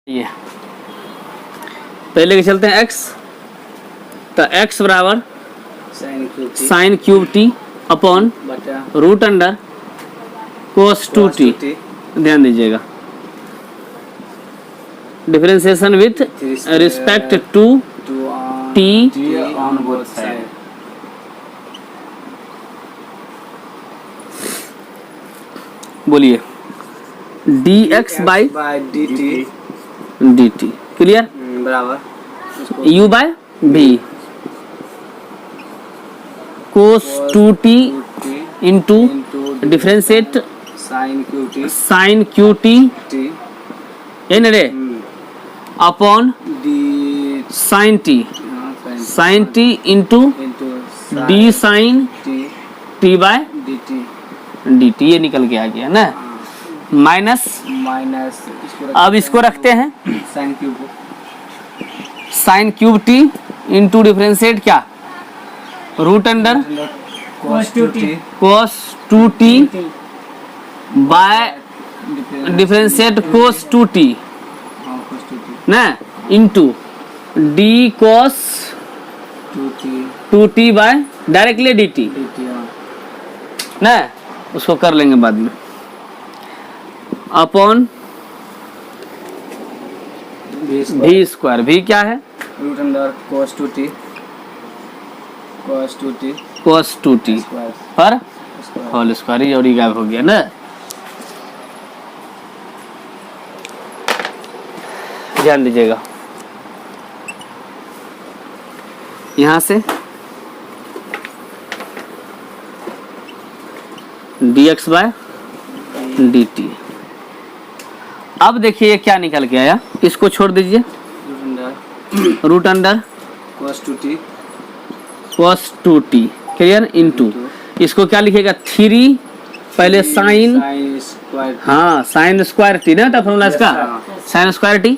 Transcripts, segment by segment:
ये पहले के चलते हैं x, तो x बराबर sine cube t upon root under cos 2t। ध्यान दीजिएगा, differentiation with respect to t on both side. बोलिए dx बाई dt क्लियर बराबर u by v cos 2t into differentiate sine cube t है ना रे upon sine t into d sine t by d t. ये निकल के आ गया ना, माइनस अब इसको रखते हैं sign cube t into differentiate क्या root under cos 2t bye differentiate कोस 2t ना into d cos 2t bye directly dt ना, उसको कर लेंगे बाद में अपॉन v स्क्वायर। v क्या है रूट अंडर कोस 2t पर होल स्क्वायर। ये और ये गायब हो गया ना। ध्यान दीजिएगा, यहां से dx बाय dt। अब देखिए क्या निकल के आया, इसको छोड़ दीजिए root under cos 2t clear into इसको क्या लिखेगा 3 पहले साइन, हाँ साइन स्क्वायर टी ना था फॉर्मूला इसका, साइन स्क्वायर टी।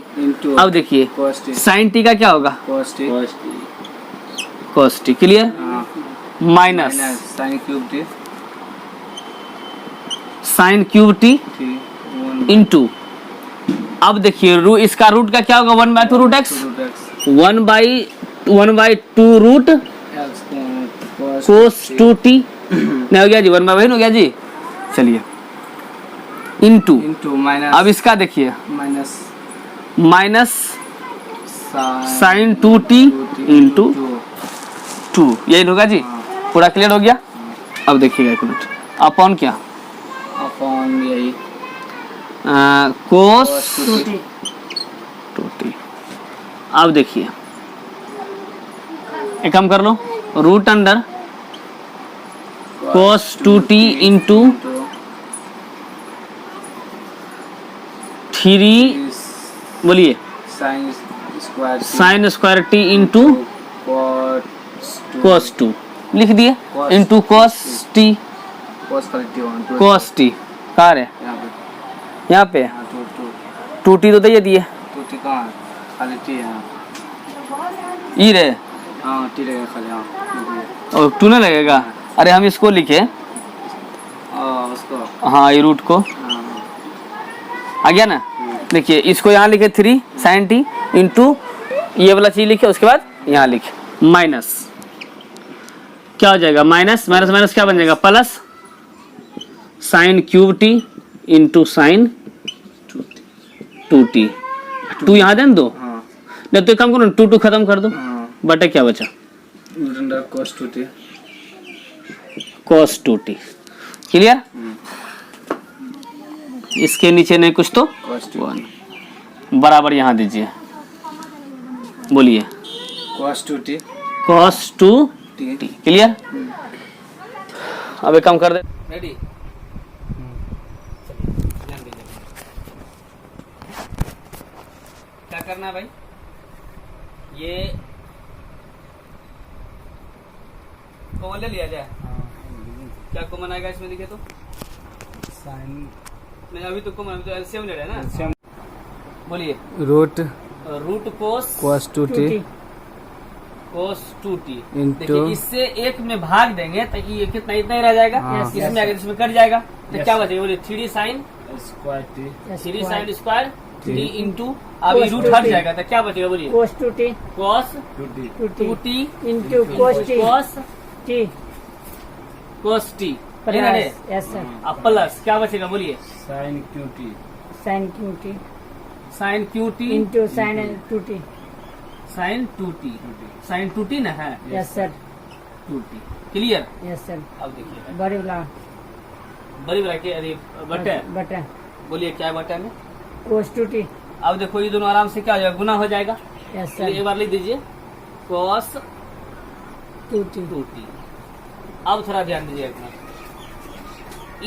अब देखिए साइन टी का क्या होगा cos t clear minus sine cube t into अब देखिए इसका रूट का क्या होगा 1/2 रूट एक्स 1/2 रूट कोस 2t नहीं हो गया जी 1/1 हो गया जी। चलिए इंटू अब इसका देखिए माइनस साइन 2t इंटू 2 यही होगा जी। पूरा क्लियर हो गया। अब देखिएगा एक मिनट अपॉन क्या अपॉन यही कोस 2t। अब देखिए एक काम कर लो root under cos 2t into 3 बोलिए साइन स्क्वायर टी इंटू कोस 2 लिख दिए इंटू कोस टी कहाँ है यहाँ पे 2t तो दिए ई रे और 2 ना लगेगा। अरे हम इसको लिखे हाँ ये रूट को आ गया ना। देखिए इसको यहाँ लिखे 3 साइन टी इंटू ये वाला चीज लिखे, उसके बाद यहाँ लिखे माइनस क्या हो जाएगा माइनस माइनस माइनस क्या बन जाएगा plus sign cube t into sign 2t 2 यहाँ दें दो नहीं तो काम करो 2 खत्म कर दो बटे क्या बचा कोस 2t क्लियर। इसके नीचे नहीं कुछ तो 1 बराबर यहाँ दीजिए बोलिए कोस 2t क्लियर। अब एक काम कर दे रेडी क्या करना है भाई ये कॉमन ले लिया जाए क्या कॉमन आएगा इसमें दिखे तो साइन नहीं अभी तो कॉमन तो एलसीएम ले रहे हैं ना। बोलिए रूट कोस 2t देखिए इससे एक में भाग देंगे तो ये कितना इतना ही रह जाएगा इसमें अगर इसमें कट जाएगा तो क्या बचेगा बोलिए 3 साइन स्क्वायर टी इंटू अभी रूट हट जाएगा तो क्या बचेगा बोलिए cos 2t cos 2t 2t into cos t cos t cos t plus yes sir अब प्लस क्या बचेगा बोलिए sine cube t sin qt sine cube t into sin 2t sine two t sine two t ना है yes sir two t clear. Yes sir अब देखिए बड़ी वाला बड़ी बड़ा के अरे बटन बटन बोलिए क्या है बटन है। cos 2t अब देखो ये दोनों आराम से क्या हो जाएगा गुना हो जाएगा। यस चलिए एक सर बार लिख दीजिए कॉस 2t टू टी। अब थोड़ा ध्यान दीजिए अपना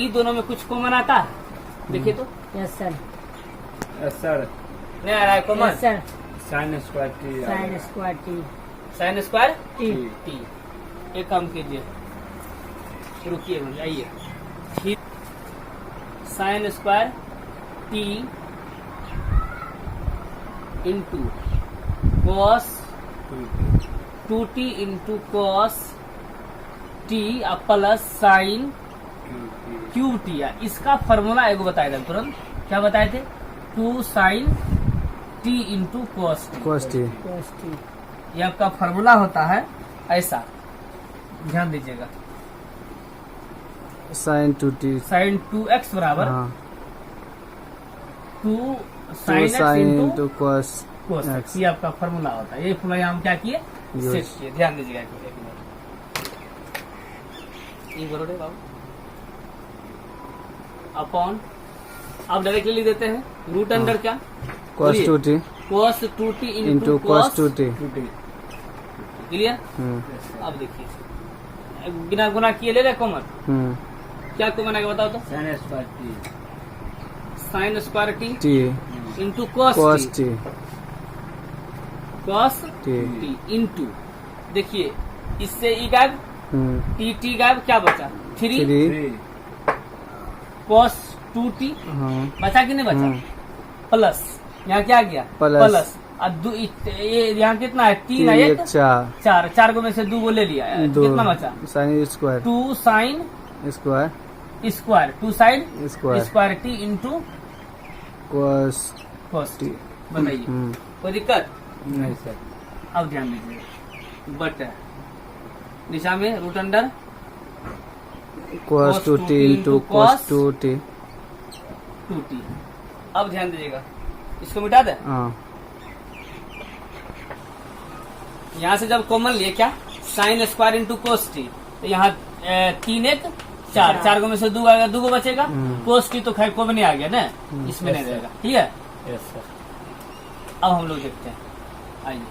ये दोनों में कुछ कॉमन आता है देखिए तो यस सर सर नहीं आ रहा है common yes sir sine square t sin square t sine square t t. एक काम कीजिए रुकिए मुझे आइए ठीक sine square t into cos two t into cos t plus sine cube t. इसका फॉर्मूला एगो बताए थे तुरंत क्या बताए थे 2 sine t into cos t. cos t ये आपका फॉर्मूला होता है ऐसा ध्यान दीजिएगा sin 2t साइन 2x बराबर हाँ 2 साइन एक्स इंटू cos कोस x ये आपका फॉर्मूला होता है। ये फॉर्मूला यहाँ हम क्या किए Use. सेट किए। ध्यान दीजिएगा एक मिनट ये करो रे बाबू अपॉन अब डायरेक्टली लिख देते हैं रूट अंडर क्या cos 2t cos 2t into cos 2t clear. अब देखिए बिना गुना किए ले रहे कॉमन क्या कॉमन आगे बताओ तो sign square t sine square t t into cos cos T t cos t T into देखिए इससे ई गायब टी टी गायब क्या बचा 3 3 कॉस 2t हाँ बचा कि नहीं बचा प्लस यहाँ क्या गया Plus. प्लस अब ये यहाँ कितना है 3 है 1 4 4 को में से 2 को ले लिया कितना बचा sin square 2 sine square square 2 sine square square t into cos cos T. t बताइए कोई दिक्कत नहीं सर अब ध्यान दीजिए बट दिशा में root under cos 2t into cos 2t 2t। अब ध्यान दीजिएगा इसको मिटा दे हाँ यहाँ से जब कॉमन लिए क्या sine square into cos T तो यहाँ 3 1 4 4 को में से 2 आएगा 2 को बचेगा कोस टी तो खैर कॉमन ही आ गया ना इसमें नहीं रहेगा ठीक है। यस सर अब हम लोग देखते हैं आइए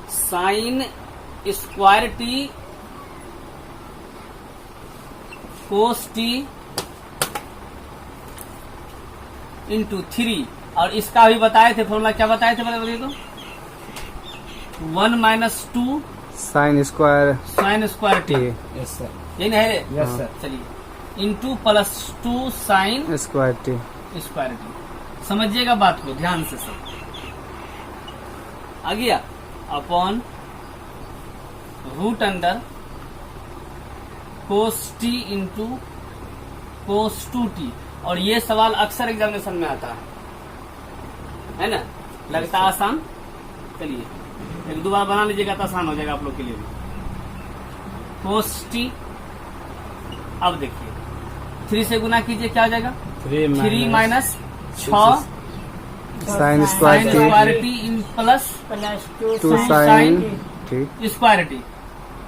साइन स्क्वायर टी कोस टी इंटू 3 और इसका भी बताए थे फॉर्मूला क्या बताए थे बताइए तो 1 minus 2 sin square sine square t t yes sir यही नहीं है यस सर चलिए into plus 2 sine square t square T. समझिएगा बात को ध्यान से सब आ गया अपॉन रूट अंडर कोस टी इंटू कोस 2t। और ये सवाल अक्सर एग्जामिनेशन में आता है ना लगता है आसान। चलिए एक दो बार बना लीजिएगा तो आसान हो जाएगा आप लोग के लिए भी। कोस टी अब देखिए 3 से गुना कीजिए क्या हो जाएगा 3 minus 6 sin square t square t in plus 2 sin t square t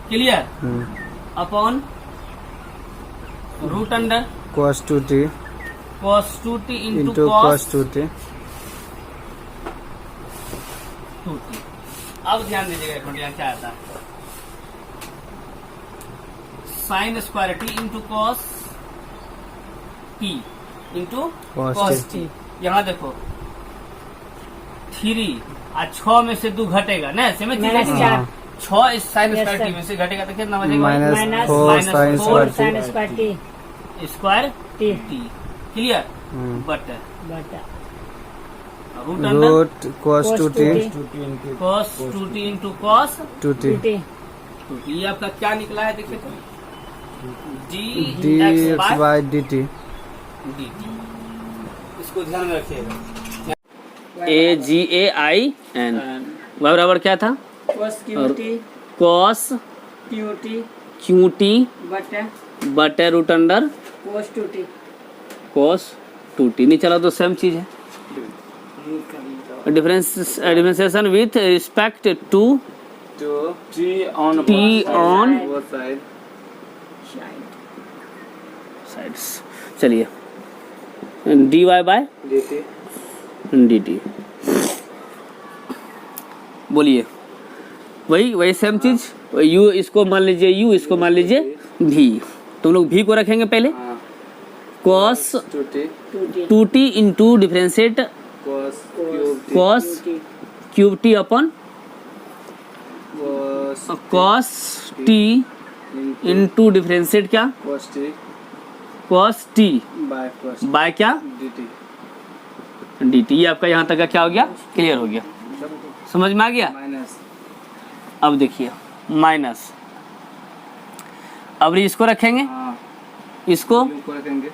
clear upon root under cos 2t cos 2t into into cos cos 2t 2t। अब ध्यान दीजिएगा एक मिनट यहाँ क्या आता है sign square t into cos t into Cos cos t। T. यहाँ देखो 3 और 6 में से 2 घटेगा ना समझ हाँ। 6 इस sine Yes, square sir. T में से घटेगा तो कितना बचेगा minus 4 sin four square sin t square t square t t clear बट बटा root under root cos 2t cos 2t into cos 2t 2t। ये आपका क्या निकला है देखिए तो dx by dt dt। इसको ध्यान में रखिएगा AGAIN बराबर क्या था? cos QT बटे रूट अंडर cos 2t। नहीं चला तो सेम चीज है। Differentiation with respect to T on T on both side. Sides. चलिए dy बाय DT. dt बोलिए। वही सेम चीज। u इसको मान लीजिए u, इसको मान लीजिए v। तुम लोग v को रखेंगे पहले। हाँ. cos 2T. 2t into differentiate Cos cube. cos cube t अपन Cos cos t into differentiate क्या? Cos T cos t by cos by क्या? DT. dt। ये आपका यहाँ तक का क्या हो गया? क्लियर हो गया। समझ में आ गया? Minus. अब देखिए माइनस। अब इसको रखेंगे, हाँ. इसको U को रखेंगे.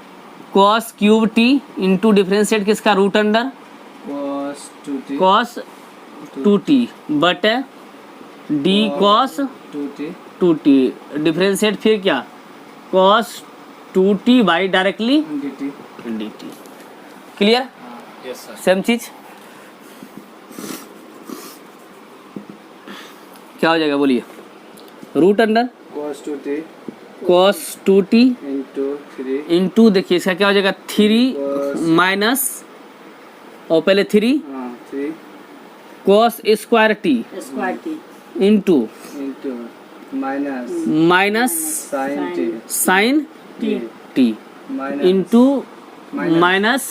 cos cube t into differentiate किसका? Root under Cos 2T. cos 2t बटे d cos 2T. 2t differentiate फिर क्या? cos 2t by directly DT. dt। Clear? Yes sir. Same चीज क्या हो जाएगा बोलिए? Root under Cos 2T cos 2t into 3 into देखिए इसका क्या हो जाएगा? 3 Cos. माइनस और पहले 3 हाँ 3 cos square t into into minus minus sin T sine t minus into Minus. Minus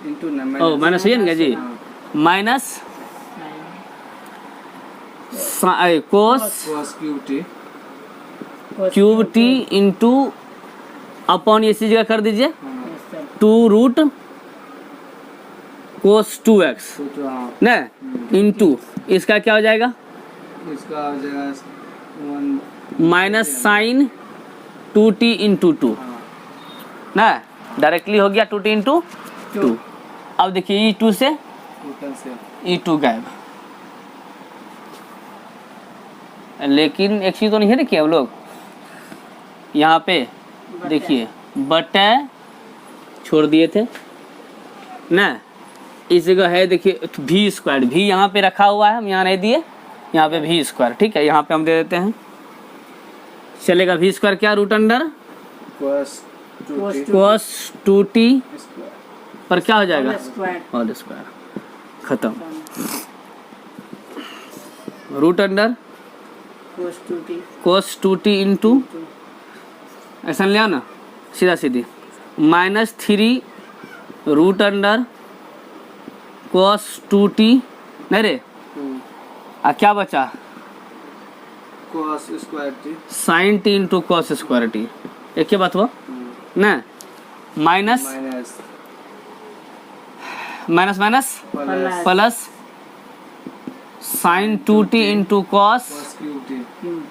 into न ओ माइनस है ना जी? हाँ. Minus cos Cos cube T cube t into upon इसी जगह कर दीजिए हाँ 2 रूट कोस 2x तो हाँ ना इंटू इसका क्या हो जाएगा? इसका हो जाएगा 1 माइनस साइन 2t इंटू 2 हाँ ना डायरेक्टली हो गया 2t इंटू 2। अब देखिए e2 से टोटल से e2 गायब। लेकिन एक चीज तो नहीं है देखिए हम लोग यहाँ पे देखिए बटे छोड़ दिए थे ना, इस जगह है देखिए v स्क्वायर। v यहाँ पे रखा हुआ है, हम यहाँ नहीं दिए, यहाँ पे v स्क्वायर। ठीक है, यहाँ पे हम दे देते हैं। चलेगा v स्क्वायर क्या? Root under cos 2T cos 2t square पर क्या हो जाएगा? Whole square. खत्म। Root under cos 2t into ऐसा लिया ना सीधा सीधी minus 3 root under cos 2t नहीं रे क्या बचा? cos square T sine t into cos square t। एक ही बात हुआ ना? Minus minus minus minus plus plus sine 2t into cos cos cube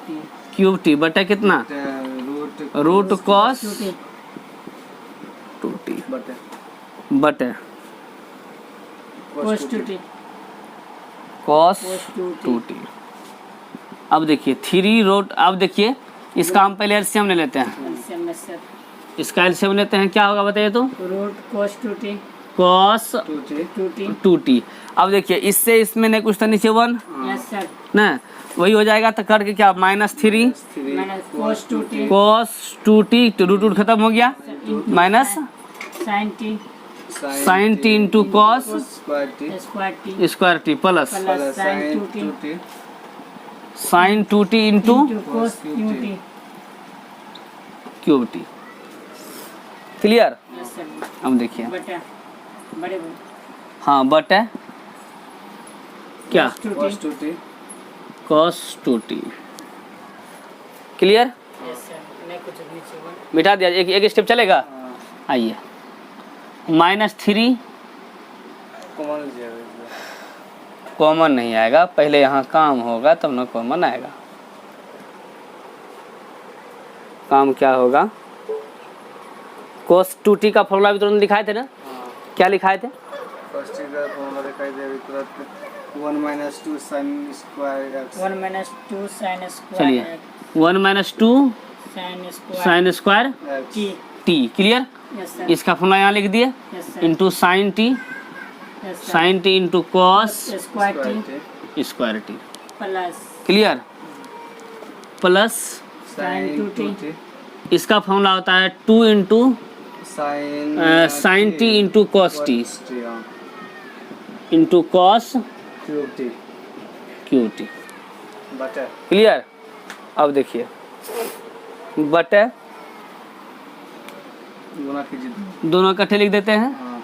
T cube t बटा कितना? रूट cos 2t बटे बटे cos 2T cos 2t। अब देखिए 3 रूट। अब देखिए इसका हम पहले एलसीएम ले लेते हैं। इसका एलसीएम लेते हैं, क्या होगा बताइए तो? Root cos 2t cos 2T 2t। अब देखिए इससे इसमें नहीं कुछ तो नीचे 1 यस सर ना, वही हो जाएगा। तो करके क्या minus 3 minus cos 2t cos 2t तो रूट खत्म हो गया minus sin t sine t into cos square T square t square t plus plus sin sin 2t 2T sine 2t into cos qt cube t। Clear? Yes sir अब देखिए बटा बड़े बड़े हाँ बट है क्या? cos 2T cos 2t। Clear? Yes sir नहीं कुछ नीचे वन मिटा दिया। एक स्टेप चलेगा। हाँ आइए माइनस 3 कॉमन लीजिएगा कॉमन नहीं आएगा, पहले यहाँ काम होगा तब ना कॉमन आएगा। काम क्या होगा? cos 2t का फॉर्मूला भी तुरंत लिखाए थे ना? क्या लिखाए थे? cos t का फॉर्मूला दिखाई दे रही तुरंत 1 minus 2 sin square x 1 minus 2 sin square चलिए x 1 minus 2 sin square sine square x t t, clear. yes sir इसका फॉर्मूला यहाँ लिख दिए yes sir into sine t, yes sir sine t into cos square t square t, plus clear. Plus sin 2t इसका formula होता है 2 into sine t into cos t into cos cube t cube t, बटा clear. अब देखिए बटे गुना कीजिए दोनों इकट्ठे लिख देते हैं, हाँ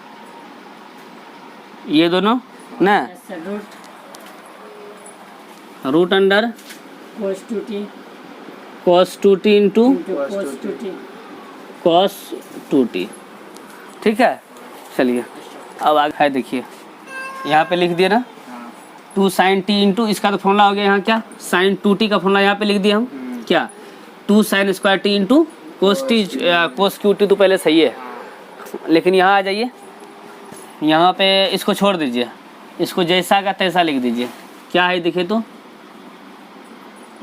ये दोनों ना, yes sir root root under cos 2t cos 2t into into cos 2t cos 2t, ठीक है। चलिए अब आगे है, देखिए यहाँ पे लिख दिए ना हाँ 2 साइन टी इंटू, इसका तो फॉर्मूला हो गया यहाँ क्या, साइन 2t का फॉर्मूला यहाँ पे लिख दिया हम क्या, 2 sine square t into cos t cos cube t, तो पहले सही है। लेकिन यहाँ आ जाइए, यहाँ पे इसको छोड़ दीजिए, इसको जैसा का तैसा लिख दीजिए। क्या है देखिए तो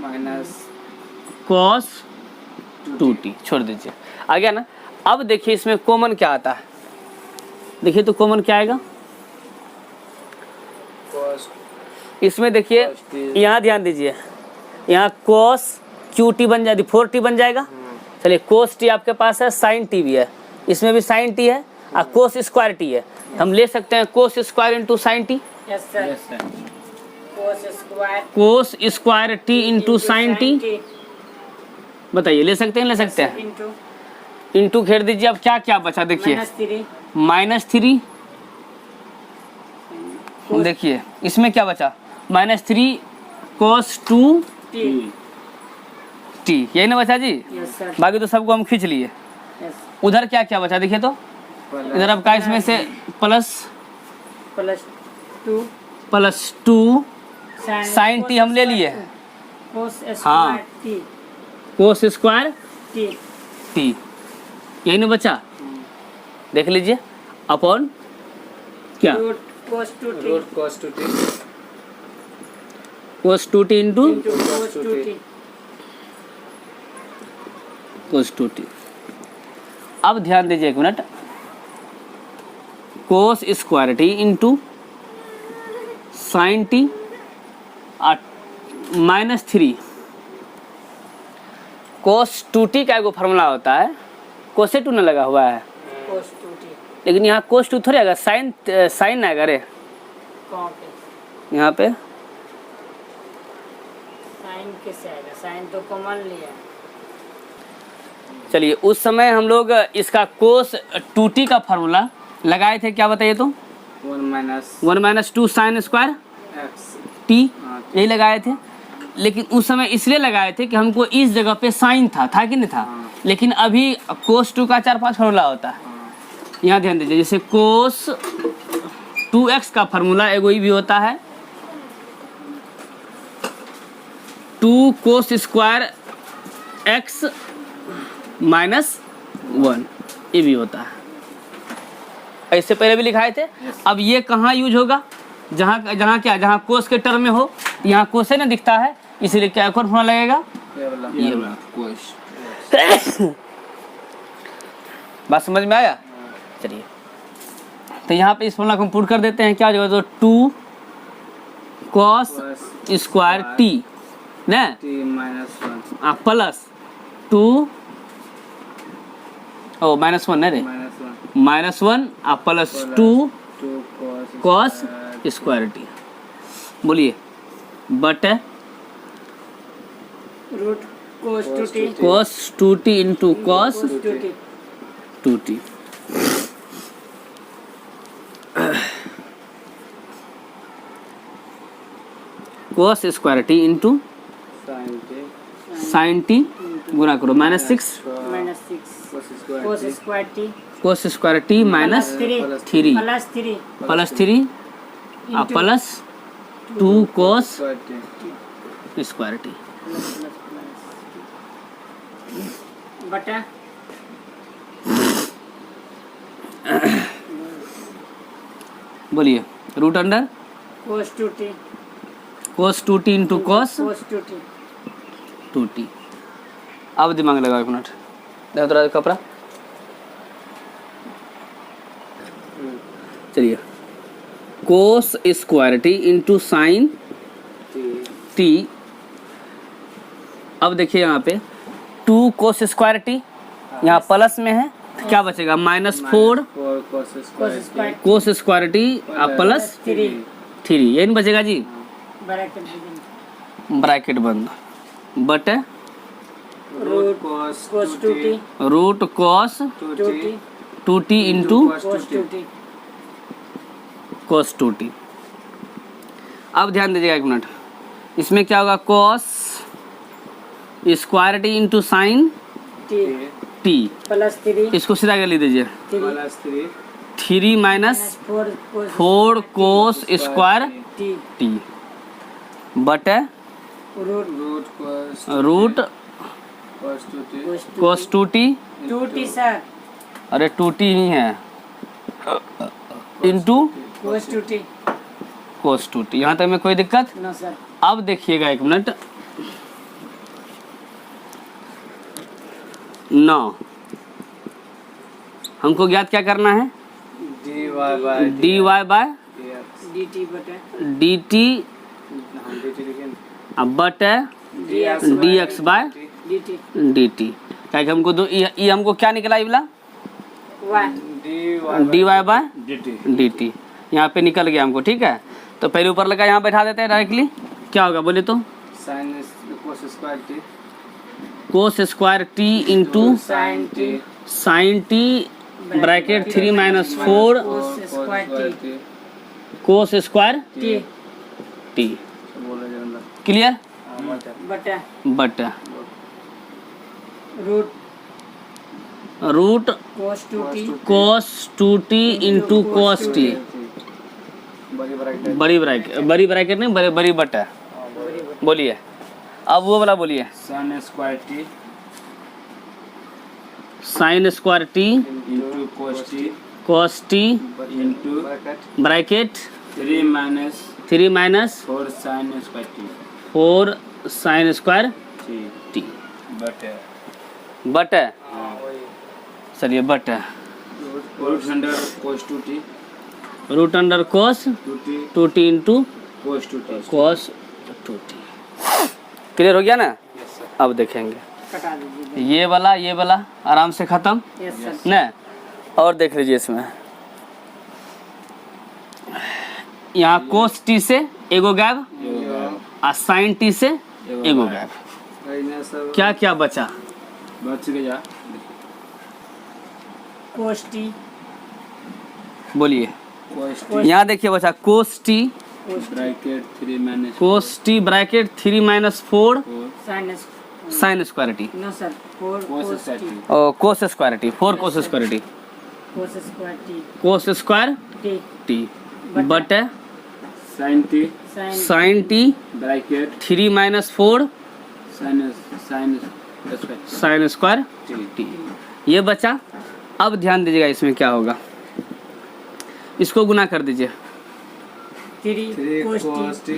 माइनस कॉस 2t छोड़ दीजिए, आ गया ना। अब देखिए इसमें कॉमन क्या आता है, देखिए तो कॉमन क्या आएगा cos इसमें, देखिए cos t यहाँ ध्यान दीजिए, यहाँ cos QT बन जाती 4t बन जाएगा। चलिए cos t आपके पास है, sin t भी है, इसमें भी sin t है और cos स्क्वायर t है, हम ले सकते हैं cos square into sine t, yes sir cos square cos square t into sine T, बताइए ले सकते हैं, ले सकते हैं, into इंटू घेर दीजिए। अब क्या क्या बचा देखिए, minus 3 -3, देखिए इसमें क्या बचा -3 cos 2t, t यही ना बचा जी, yes sir बाकी तो सबको हम खींच लिए। yes उधर क्या क्या बचा देखिए तो, इधर आपका इसमें से प्लस plus 2 साइन टी हम ले लिए, cos हाँ। square t cos square t T, यही ना बचा, देख लीजिए अपॉन क्या root cos 2t root cos 2t cos 2t into into cos 2t cos 2t। अब ध्यान दीजिए एक मिनट, कोस square t into sine T -3 कोस 2t का एगो फार्मूला होता है, कोसे 2 न लगा हुआ है, cos 2t लेकिन यहाँ कोस 2 थोड़ी आएगा, साइन आएगा रे कहाँ पे यहाँ पे, sin कैसे आएगा, sin तो कॉमन लिया है चलिए उस समय हम लोग इसका कोस 2t का फार्मूला लगाए थे, क्या बताइए तो 1 1 - 2 साइन स्क्वायर x टी, हाँ यही लगाए थे। लेकिन उस समय इसलिए लगाए थे कि हमको इस जगह पे साइन था कि नहीं था, हाँ। लेकिन अभी कोस 2 का 4-5 फार्मूला होता है। हाँ यहाँ ध्यान दीजिए, जैसे कोस 2x का फार्मूला एगो ही भी होता है 2 कोस स्क्वायर x -1, ये भी होता है, ऐसे पहले भी लिखाए थे। अब ये कहाँ यूज होगा, जहाँ क्या, जहाँ कोस के टर्म में हो, यहाँ कोसे ना दिखता है, इसीलिए क्या एक और फॉर्मूला लगेगा, ये वाला cos बात समझ में आया। चलिए तो यहाँ पे इस फॉर्मूला को हम पुट कर देते हैं, क्या हो जाएगा तो 2 cos स्क्वायर t ना t -1 प्लस 2 ओ -1 ना रे, -1 प्लस 2 cos स्क्वायर टी, बोलिए बट root cos 2t cos 2t into cos 2t 2t। cos square t into sin t sine t गुना करो -6 minus 6 cos cos square t cos square t -3 plus 3 plus 3 plus 2 cos square t square t, बटा बोलिए root under cos 2t cos 2t into कोस cos 2t 2t। अब दिमाग लगाओ 1 minute, देखो थोड़ा कपड़ा। चलिए cos square t into sine t. अब देखिए यहाँ पे 2 कोस स्क्वायर टी यहाँ प्लस में है तो क्या बचेगा -4 cos square cos square t plus 3 3, यही बचेगा जी, bracket begin ब्रैकेट बंद, बट root cos 2t root cos 2t 2t into cos 2t cos 2t। अब ध्यान दीजिएगा 1 मिनट, इसमें क्या होगा cos square t into sine t t, plus 3 इसको सीधा कर ली दीजिए 3 3 minus 4 cos 4 cos square t t बट root root cos cos 2t, 2t sir अरे 2t ही है, into cos 2t cos 2t। यहाँ तक में कोई दिक्कत? no sir अब देखिएगा 1 मिनट, 9 हमको ज्ञात क्या करना है, dy बाय dt बटे dt बट dx बाय dt dt। क्या कि हमको ये हमको क्या निकला, ये वाला y dy बाय dt यहाँ पे निकल गया हमको, ठीक है। तो पहले ऊपर लगा यहाँ बैठा देते हैं डायरेक्टली, क्या होगा बोले तो cos square t into sin t sine t bracket 3 minus 4 cos square t cos square t t. Clear? बटे बट root root cos 2t cos 2t into cos t, बड़ी ब्रैकेट नहीं, बड़ी बट है। बोलिए अब वो वाला बोलिए, sine square t sine square t into cos t into bracket 3 minus 4 sine square t 4 sine square t बट है। चलिए बट है root under cos 2t root under cos 2t into कोस 2t कोस 2t। क्लियर हो गया ना? अब देखेंगे कटा दीजिए ये वाला आराम से खत्म यस सर न। और देख लीजिए इसमें यहाँ कोस टी से एगो गैप और साइन टी से एगो गैप, क्या क्या बचा? बच गया cos t बोलिए कोस यहाँ देखिए बचा cos t bracket 3 minus cos t bracket 3 minus 4 sin sine square t no sir 4 cos cos square t t और cos square t 4 cos square t cos square t cos square t t बट sine t sin sine t bracket 3 minus 4 sine square sine square t, ये बचा। अब ध्यान दीजिएगा इसमें क्या होगा, इसको गुना कर दीजिए 3 cos t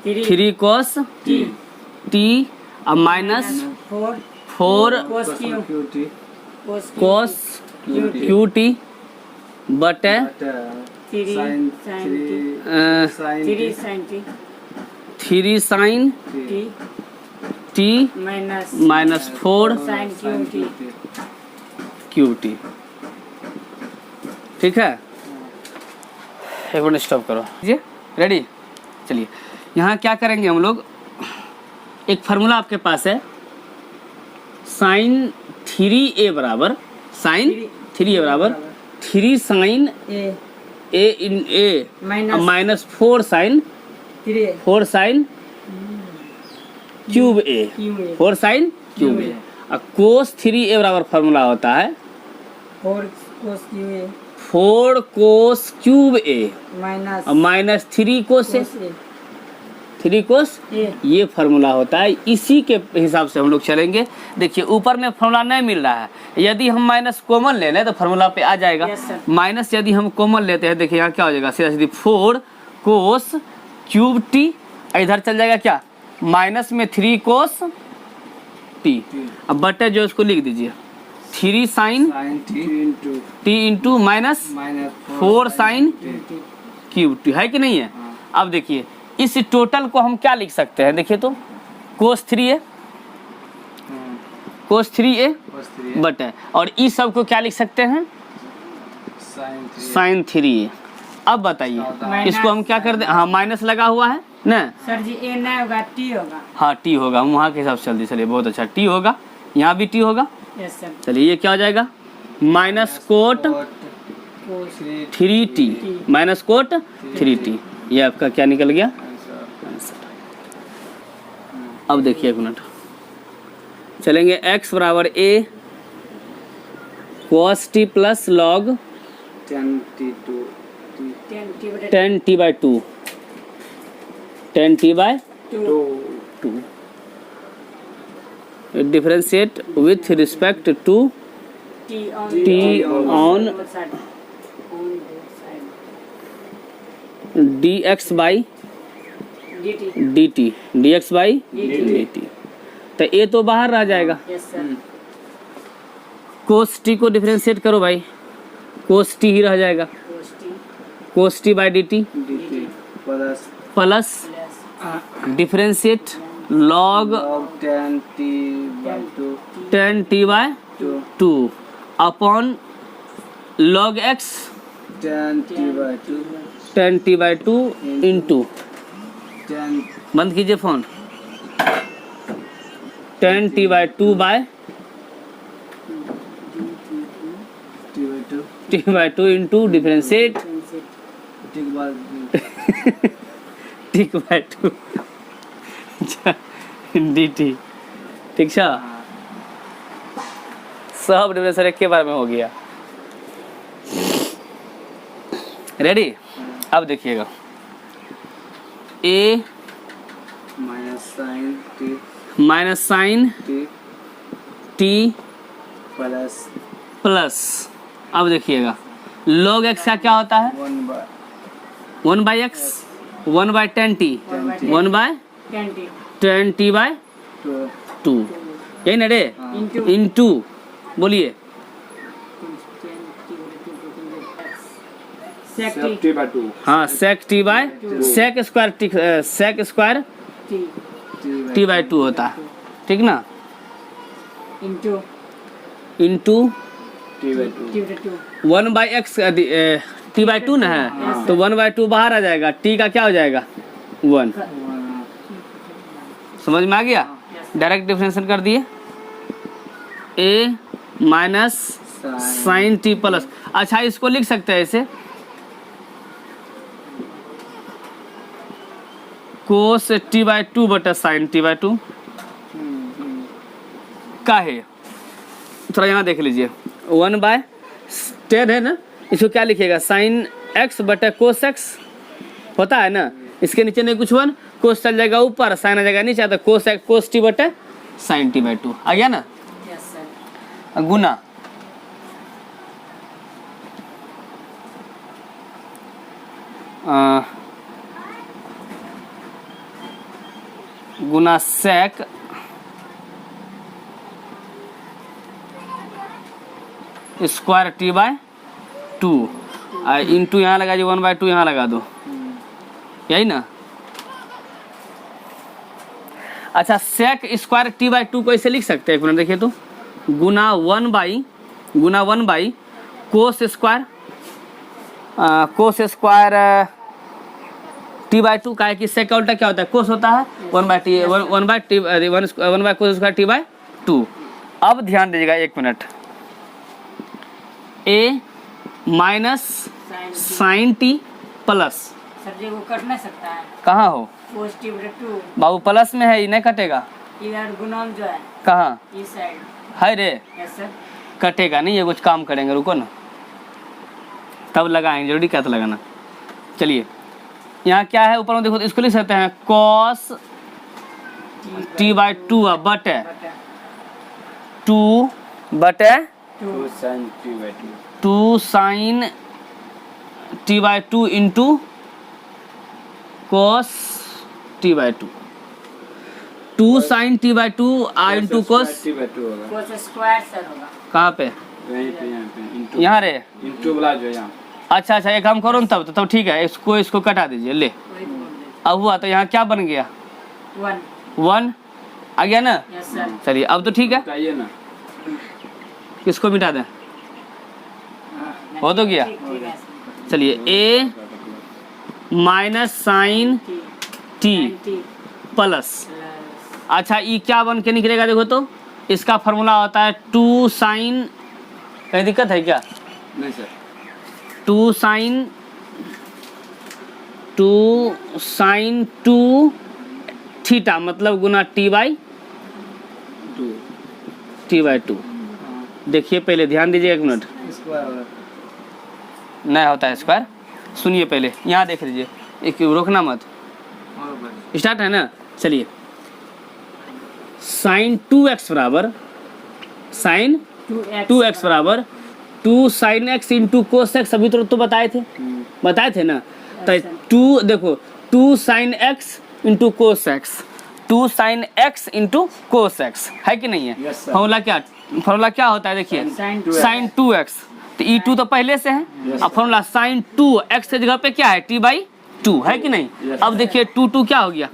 3 cos t t अब minus 4 4 cos q cos cube t बट 3 sin t 3 sin t 3 sine t t minus -4 sin q t cube t. ठीक है, एक मिनट स्टॉप करो जी, रेडी। चलिए यहाँ क्या करेंगे हम लोग, एक फार्मूला आपके पास है साइन 3a बराबर साइन 3a बराबर 3 sine a a minus minus 4 sine 3 cube a q a 4 sine cube a। और कोस 3a बराबर फार्मूला होता है 4 cos q a 4 cos cube a minus और माइनस 3 कोस a। 3 कोस ए ये फार्मूला होता है, इसी के हिसाब से हम लोग चलेंगे। देखिए ऊपर में फार्मूला नहीं मिल रहा है, यदि हम माइनस कॉमन ले लें तो फार्मूला पे आ जाएगा। Yes, sir. माइनस यदि हम कॉमन लेते हैं, देखिए यहाँ क्या हो जाएगा, सीधा सीधी 4 कोस क्यूब टी, इधर चल जाएगा क्या, माइनस में 3 कोस टी, अब बटे जो इसको लिख दीजिए 3 sine sine t into t into minus minus 4 sine cube t, है कि नहीं है। अब देखिए इस टोटल को हम क्या लिख सकते हैं, देखिए तो कोस 3a कोस 3a कोस 3 बटे, और इस सब को क्या लिख सकते हैं, साइन 3 साइन 3a। अब बताइए माइनस इसको हम क्या कर दें, हाँ माइनस लगा हुआ है ना, सर जी ए नहीं होगा टी होगा। हाँ टी होगा, हम वहाँ के हिसाब से चलते चलिए, बहुत अच्छा टी होगा, यहाँ भी टी होगा। Yes sir. चलिए ये क्या हो जाएगा, माइनस कोट कोस 3t माइनस कोट 3t, ये आपका क्या निकल गया आंसर। अब देखिए एक मिनट, चलेंगे x बराबर a cos t plus log 10 t two 10 t 10t by 2 2 differentiate with respect to t on on dx by dt। dx by dt, तो ये तो बाहर रह जाएगा। Yes sir. cos t को डिफरेंशिएट करो भाई, cos t ही रह जाएगा, cos t cos t by dt dt plus plus plus differentiate log log 10 t by 2 10t by 2 upon log x 10 t by 2 10t by 2 into, 10 बंद कीजिए phone, 10t by 2 by t by 2 t by 2 into differentiate t के बाद t by 2 dt, ठीक है। सब differentiate एक के बारे में हो गया, रेडी। अब देखिएगा a minus sine t t plus plus, अब देखिएगा log x का क्या होता है, 1 1 by x 1 by 10t 1 by 10t by 2, यही ना रे, इंटू इंटू बोलिए सेक टी बाय 2 हाँ sec t by sec square sec square t t by 2 होता है, ठीक ना, into into t by 2 t two 1 by x t by 2 ना है, तो 1 by 2 बाहर आ जाएगा, t का क्या हो जाएगा 1, समझ में आ गया, डायरेक्ट डिफरेंशिएट कर दिए a minus sine t plus. अच्छा इसको लिख सकते हैं ऐसे, कोस t by 2 बटा साइन t by 2 का है, थोड़ा यहाँ देख लीजिए 1 by 10 है ना, इसको क्या लिखिएगा साइन x बटा कोस x होता है ना, इसके नीचे नहीं कुछ 1, कोस चल जाएगा ऊपर, साइन आ जाएगा नीचे, तो कोस t बटा साइन t by 2 आ गया ना, यस सर। गुना गुना sec square t by 2 into यहाँ लगा दो 1 by 2 यहाँ लगा दो, यही ना। अच्छा सेक स्क्वायर टी बाय 2 को ऐसे लिख सकते हैं, एक मिनट देखिए तो, गुना 1 by cos square t by 2 का है कि सेक का उल्टा क्या होता है, कोस होता है, 1 by cos square t by 2। अब ध्यान दीजिएगा एक minute, a minus sine t plus, sir जी वो कट नहीं सकता है, कहाँ हो कोस टी बटे 2 बाबू, प्लस में है, ये नहीं कटेगा, इधर गुणन जो है कहाँ इस साइड। है रे, यस सर। कटेगा नहीं, ये कुछ काम करेंगे, रुको ना तब लगाएंगे, जरूरी क्या था लगाना। चलिए यहाँ क्या है ऊपर में देखो, तो इसको लिख सकते हैं cos t बाई 2 बटे 2 बटे 2 sin t by 2 2 sine t by 2 into cos t by 2, 2 sine t by 2 into cos t by 2 होगा। कोस स्क्वायर सर होगा। कहाँ पे? यहाँ पे इंटू यहाँ रे। इंटू वाला जो है यहाँ। अच्छा एक काम करो ना, तब ठीक है, इसको कटा दीजिए। ले वही बोल रहे अब हुआ, तो यहाँ क्या बन गया? 1। 1 आ गया ना? Yes sir. चलिए अब तो ठीक है, बताइए ना। किसको मिटा दें? हो तो गया। ठीक है। चलिए a minus sine t plus, अच्छा ये क्या बन के निकलेगा? देखो तो इसका फॉर्मूला होता है 2 साइन, कहीं दिक्कत है क्या? नहीं सर। 2 साइन 2 थीटा मतलब गुना t बाई 2। देखिए पहले ध्यान दीजिए, एक मिनट, नहीं होता है स्क्वायर। सुनिए पहले, यहाँ देख लीजिए, एक रोकना मत, स्टार्ट है ना? चलिए साइन 2x बराबर साइन 2x बराबर 2 sine x into cos x, अभी तो बताए थे ना? तो 2 देखो 2 sine x into cos x, 2 sine x into cos x है कि नहीं है? Yes, sir. फॉर्मूला क्या होता है? देखिए साइन 2x, तो ई 2 तो पहले से है। Yes, अब फॉर्मूला साइन 2x के जगह पे क्या है? t बाई 2 है कि नहीं? Yes, अब देखिए 2 क्या हो गया?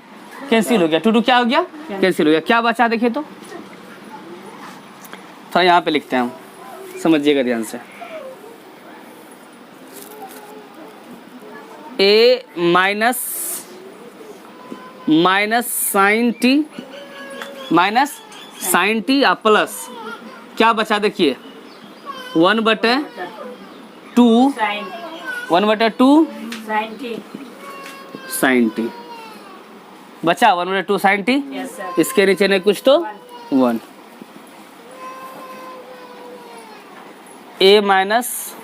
कैंसिल हो गया। 2 क्या हो गया? कैंसिल हो गया। क्या बचा देखिए तो, थोड़ा यहाँ पे लिखते हैं हम, समझिएगा ध्यान से। a minus sine t plus क्या बचा? देखिए 1/2 साइन टी बचा, 1/2 साइन टी। Yes sir. इसके नीचे नहीं कुछ तो 1 a minus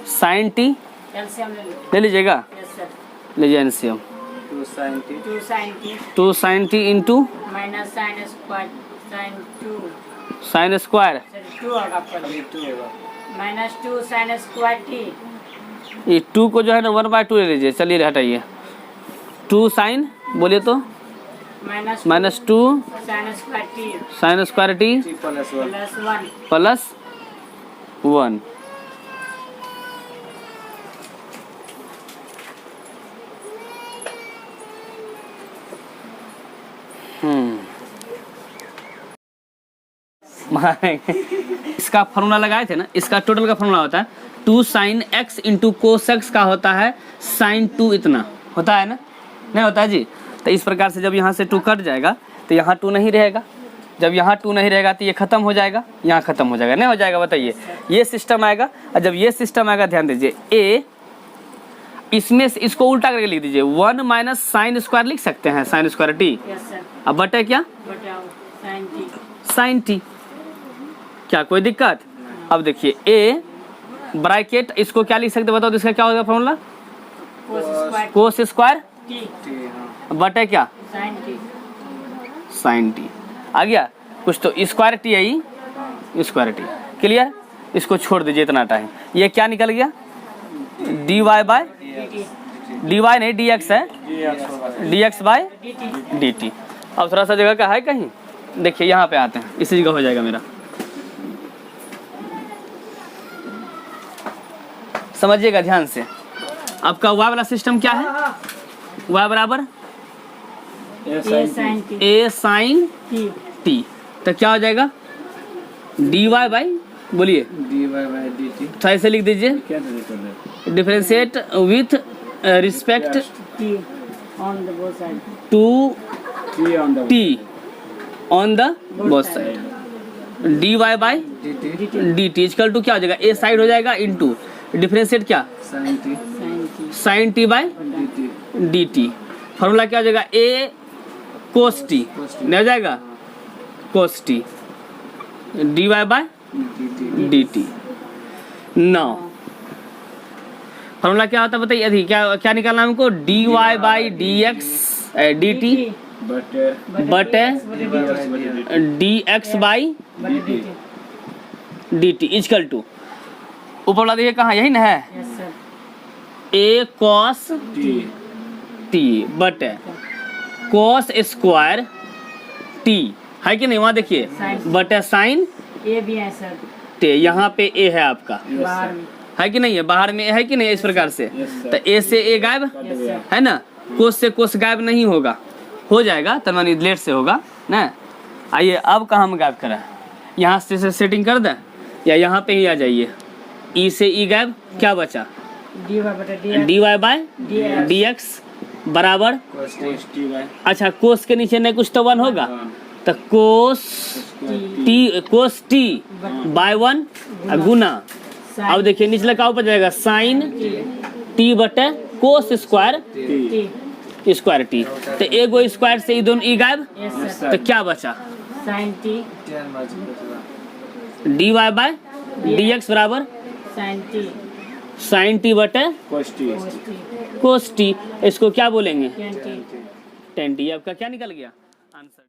sine t LCM ले लीजिएगा, यस सर। लीजिए LCM. 2 sin t 2 sin t इंटू minus sine square sine square, 2 होगा आपका, 2 होगा। माइनस 2 साइन स्क्वायर t ये 2 को जो है ना 1/2 ले लीजिए। चलिए हटाइए, 2 साइन बोलिए तो minus 2 sine square t sine square t t plus 1 plus 1। इसका फॉर्मूला लगाए थे ना, इसका टोटल का फॉर्मूला होता है 2 sine x into cos x का होता है साइन 2 इतना होता है ना? नहीं होता है जी? तो इस प्रकार से जब यहाँ से 2 कट जाएगा तो यहाँ 2 नहीं रहेगा, जब यहाँ 2 नहीं रहेगा तो ये खत्म हो जाएगा, यहाँ खत्म हो जाएगा, नहीं हो जाएगा? बताइए, ये सिस्टम आएगा। और जब ये सिस्टम आएगा, ध्यान दीजिए, a इसमें से इसको उल्टा करके लिख दीजिए, 1 माइनस साइन स्क्वायर लिख सकते हैं, sign square T. Yes sir. अब बटे क्या? बताओ साइन t साइन टी। क्या कोई दिक्कत? अब देखिए a ब्रैकेट, इसको क्या लिख सकते बताओ, तो इसका क्या होगा formula? Cos square t t हाँ। बटे क्या? Sine t sine t. आ गया कुछ तो स्क्वायर टी है, ये स्क्वायर टी। क्लियर? इसको छोड़ दीजिए इतना टाइम। ये क्या निकल गया? dy बाय dy नहीं dx है, dx बाय dt। अब थोड़ा सा जगह का है कहीं, देखिए यहाँ पे आते हैं, इसी जगह हो जाएगा मेरा। समझिएगा ध्यान से, आपका y वाला सिस्टम क्या है? y बराबर a sine t a sine t, तो क्या हो जाएगा? dy बाई, बोलिए dy by dt तो ऐसे लिख दीजिए, क्या था? Differentiate with respect t on the both side to t on the t on the both side, dy by dt dt equal to क्या हो जाएगा? a साइड हो जाएगा इंटू डिफरेंशिएट क्या? sin t sine t sine t by dt dt। Formula क्या हो जाएगा? a cos t नहीं हो जाएगा? Cos t dy by dt dt। Now formula क्या होता है बताइए, अभी क्या क्या निकालना है हमको, d y by d x d t बटे d x by d t equal to, ऊपर वाला देखिए कहाँ, यही ना है, yes sir, a cos t बटे कॉस स्क्वायर टी, है कि नहीं, वहाँ देखिए बटे साइन ये भी है सर, टे, यहाँ पे ए है आपका, बाहर में, है कि नहीं है, बाहर में है कि नहीं, इस प्रकार से, तो ए से ए गायब यस सर, है ना, कोस से कोस गायब नहीं होगा, हो जाएगा तनमानी लेट से होगा ना। आइए अब कहाँ हम गायब करा, यहाँ से सेटिंग कर दें या यहाँ पे ही आ जाइए, ई से ई गायब, क्या बचा, डी वाई बटे d y by d x बराबर, अच्छा कोस के नीचे नहीं कुछ तो वन होगा, तो कोस टी बाय वन गुना, अब देखिए निचला का ऊपर जाएगा साइन टी बटे कोस स्क्वायर स्क्वायर टी, तो एगो स्क्वायर से ये दोनों ई गायब, यस सर, तो क्या बचा, sine t d y by d x बराबर साइन टी बटे कोस टी, इसको क्या बोलेंगे, 10 टी, आपका क्या निकल गया आंसर।